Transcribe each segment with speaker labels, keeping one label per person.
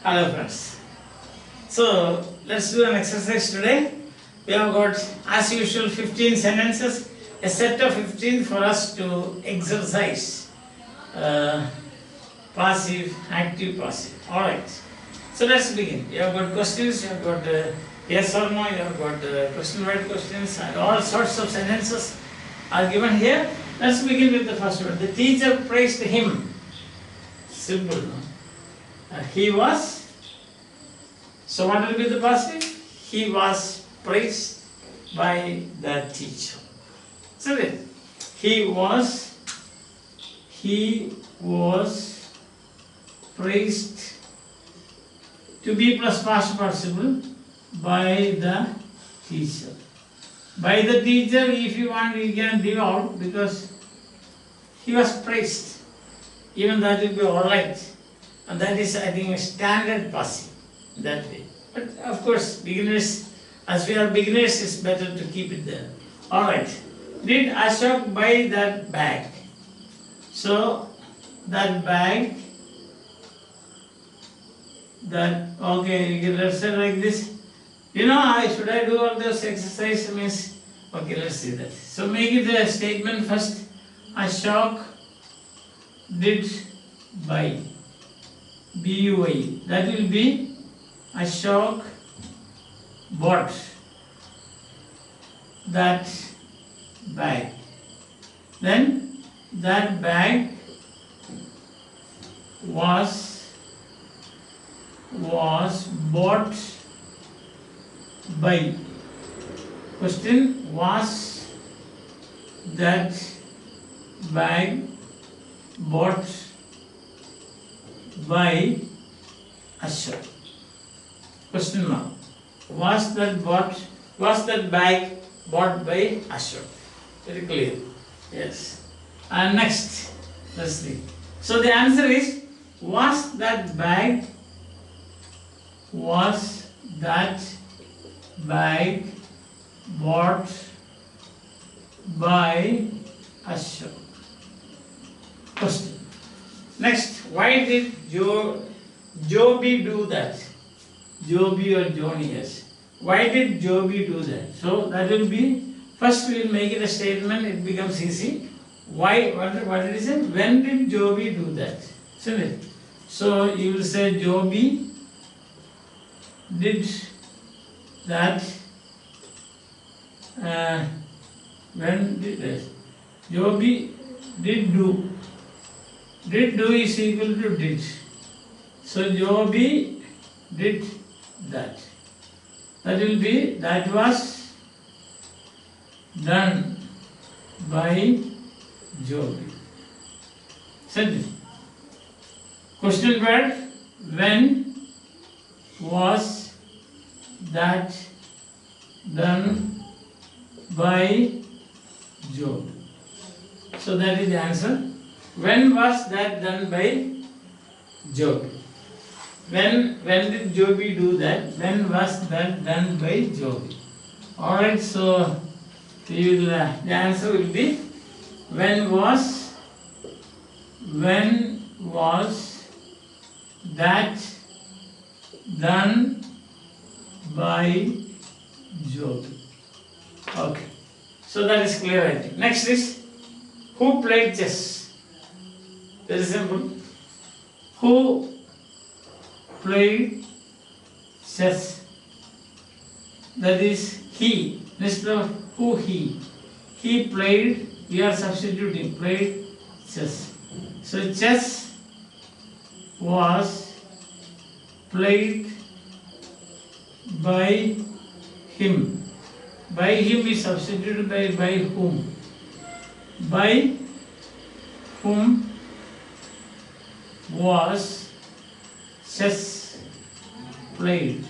Speaker 1: Hello friends. So let's do an exercise today. We have got as usual 15 sentences, a set of 15 for us to exercise. Passive, active, passive. Alright. So let's begin. You have got questions, you have got yes or no, you have got question word questions and all sorts of sentences are given here. Let's begin with the first one. The teacher praised him. Simple, no? He was, so what will be the passive? He was praised by the teacher. So he was praised to be plus past participle by the teacher. By the teacher, if you want, you can leave out because he was praised. Even that will be alright. And that is, I think, a standard passive that way. But of course, beginners, as we are beginners, it's better to keep it there. Alright. Did Ashok buy that bag? So, that bag, okay, let's say like this. You know, should I do all those exercises? Means, okay, let's see that. So, make it a statement first. Ashok did buy. B-U-I. That will be Ashok bought that bag. Then that bag was bought by. Question: was that bag bought by Ashok? Question mark. Was that bag bought by Ashok? Very clear. Yes. And next, let's see. So the answer is, was that bag bought by Ashok? Question. Next, why did Joby do that? Joby or Johnny, yes. Why did Joby do that? So that will be, first we will make it a statement, it becomes easy. Why, what did he say? When did Joby do that? Isn't it? So you will say Joby did that. When did that? Joby did do. Did do is equal to did. So Joby did that. That will be, that was done by Joby. Sentence. Question word: when was that done by Joby? So that is the answer. When was that done by Joby? When did Joby do that? When was that done by Joby? Alright, so the answer will be, when was that done by Joby? Okay, so that is clear, I think. Next is, who played chess? Very simple. Who played chess? That is he. Instead of who he played, we are substituting played chess. So chess was played by him. By him is substituted by whom? By whom was chess played?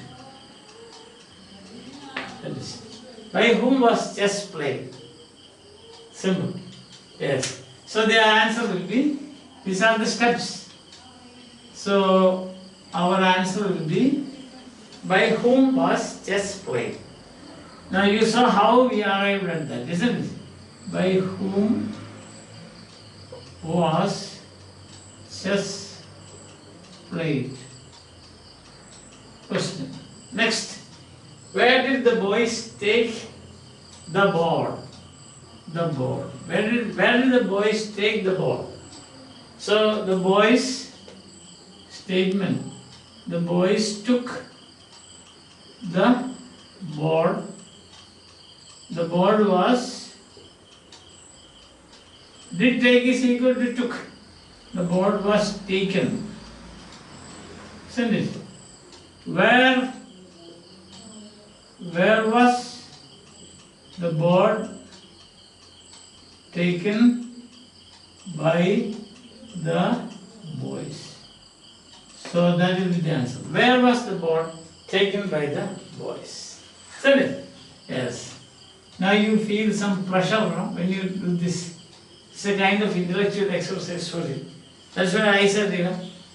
Speaker 1: That is, by whom was chess played? Simple. Yes. So the answer will be, these are the steps. So our answer will be, by whom was chess played? Now you saw how we arrived at that, isn't it? By whom was chess played. Question. Next. Where did the boys take the ball? The ball. Where did the boys take the ball? So the boys statement. The boys took the ball. The ball was, did take is equal to took. The ball was taken. Isn't it? Where was the ball taken by the boys? So that will be the answer. Where was the ball taken by the boys? Isn't it? Yes. Now you feel some pressure, no? When you do this. It's a kind of intellectual exercise for you. That's why I said,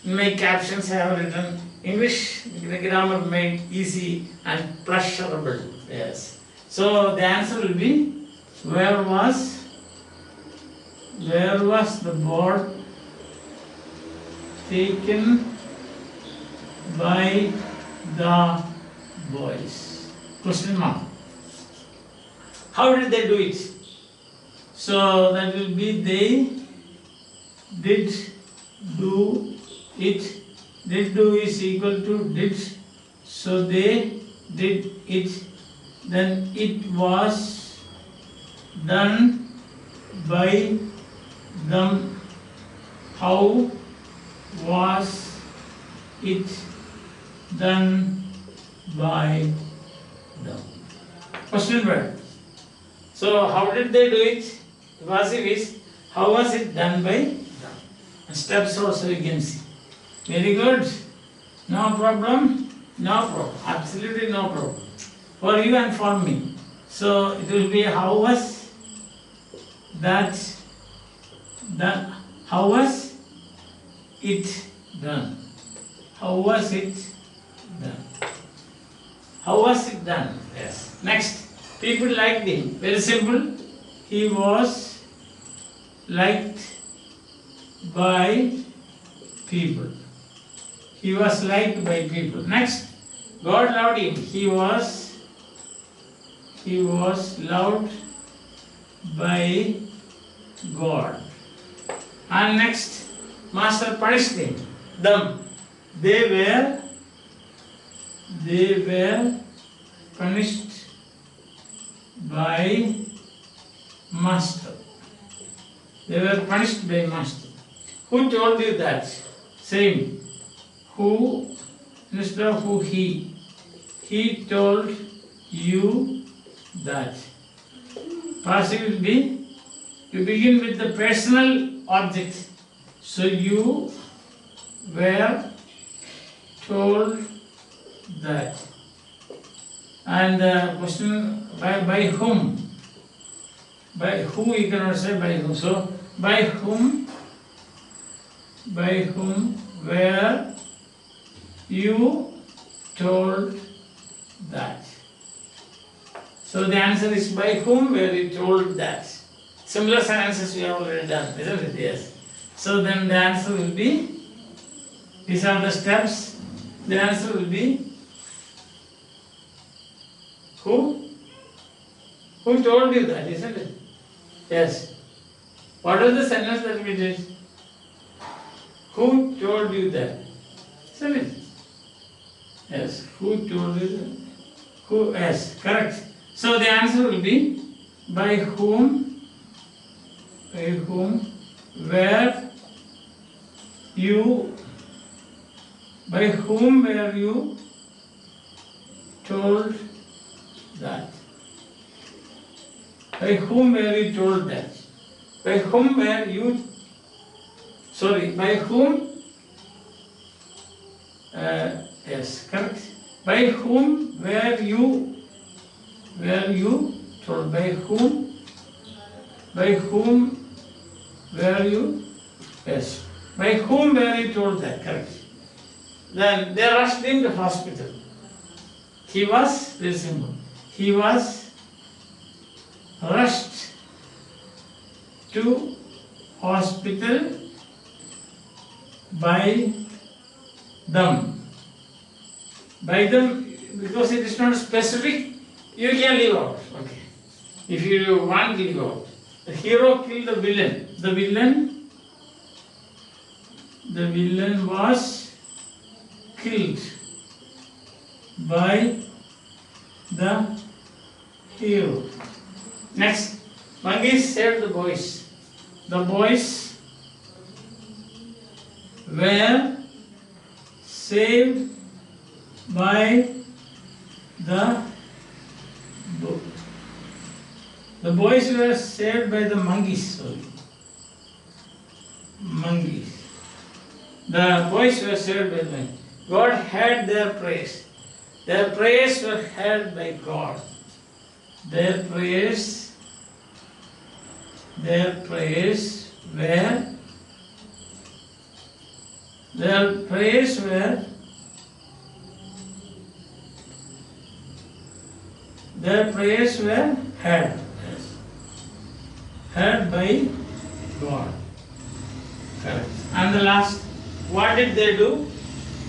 Speaker 1: in my captions I have written English, the grammar made easy and pleasurable. Yes. So the answer will be, where was the ball taken by the boys? Question mark. How did they do it? So that will be, they did do it. Did do is equal to did. So they did it. Then it was done by them. How was it done by them? Question word. So how did they do it? Passive is, how was it done by them? Steps also you can see. Very good. No problem. No problem. Absolutely no problem. For you and for me. So it will be, how was that done? How was it done? How was it done? How was it done? Yes. Next. People liked him. Very simple. He was liked by people. He was liked by people. Next. God loved him. He was loved by God. And next, master punished him. Them. They were punished by master. They were punished by master. Who told you that? Same. Who instead of who, he. He told you that. Passive will be, you begin with the personal object. So you were told that. And the question, by whom? By who you cannot say by whom. So by whom were you told that? So the answer is, by whom were you told that? Similar sentences we have already done, isn't it? Yes. So then the answer will be, these are the steps. The answer will be, who? Who told you that, isn't it? Yes. What was the sentence that we did? Who told you that? Isn't it? Yes. Who told you that? Who? Yes. Correct. So the answer will be, by whom were you told that? By whom were you told that? By whom were you, by whom, yes, correct. By whom were you told? By whom were you, yes. By whom were you told that? Correct. Then they rushed him to hospital. He was, very simple, he was rushed to hospital by them. By them, because it is not specific, you can leave out. Okay. If you want, leave out. The hero killed the villain. The villain was killed by the hero. Next, monkeys saved the boys. The boys were saved by the boys were saved by the monkeys. Sorry. Monkeys. The boys were saved by the monkeys. God heard their prayers. Their prayers were heard by God. Their prayers were heard. Yes. Heard by God. Correct. And the last, what did they do?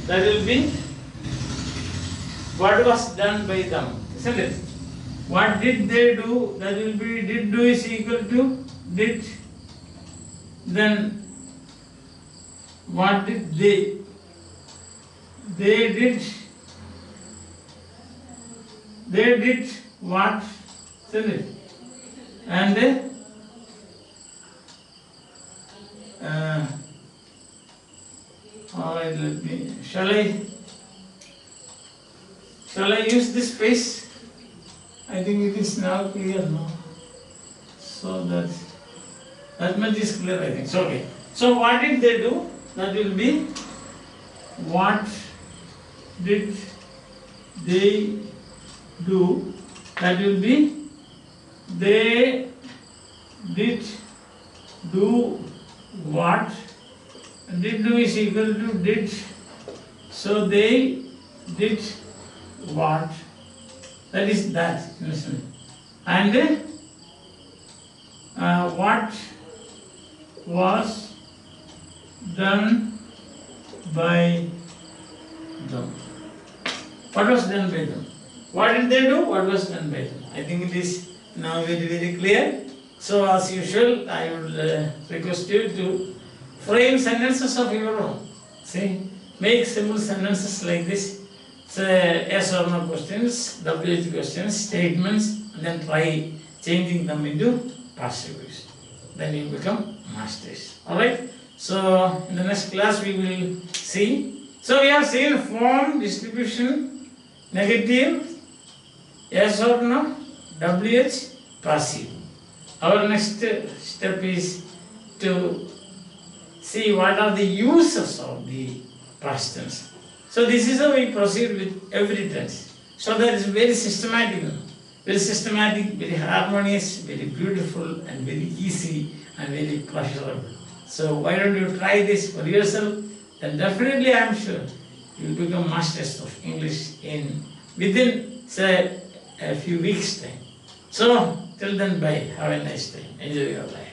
Speaker 1: That will be what was done by them. Isn't it? What did they do? That will be did do is equal to did. Then what did they? They did what? Isn't it? And alright, shall I use this space? I think it is now clear now. So that much is clear, I think. So okay. So what did they do? That will be what did they do? That will be they did do what? Did do is equal to did. So they did what? That is that. And what was done by them? What was done by them? What did they do? What was done by them? I think it is now very, very clear. So as usual, I would request you to frame sentences of your own. See, make simple sentences like this. Say yes or no questions, WH questions, statements, and then try changing them into past reviews. Then you become masters. Alright? So in the next class we will see. So we have seen form, distribution, negative, yes or no, WH, passive. Our next step is to see what are the uses of the past tense. So this is how we proceed with every tense. So that is very systematic, very harmonious, very beautiful, and very easy and very pleasurable. So why don't you try this for yourself? Then definitely I am sure you will become masters of English within say a few weeks time. So till then, bye. Have a nice day. Enjoy your life.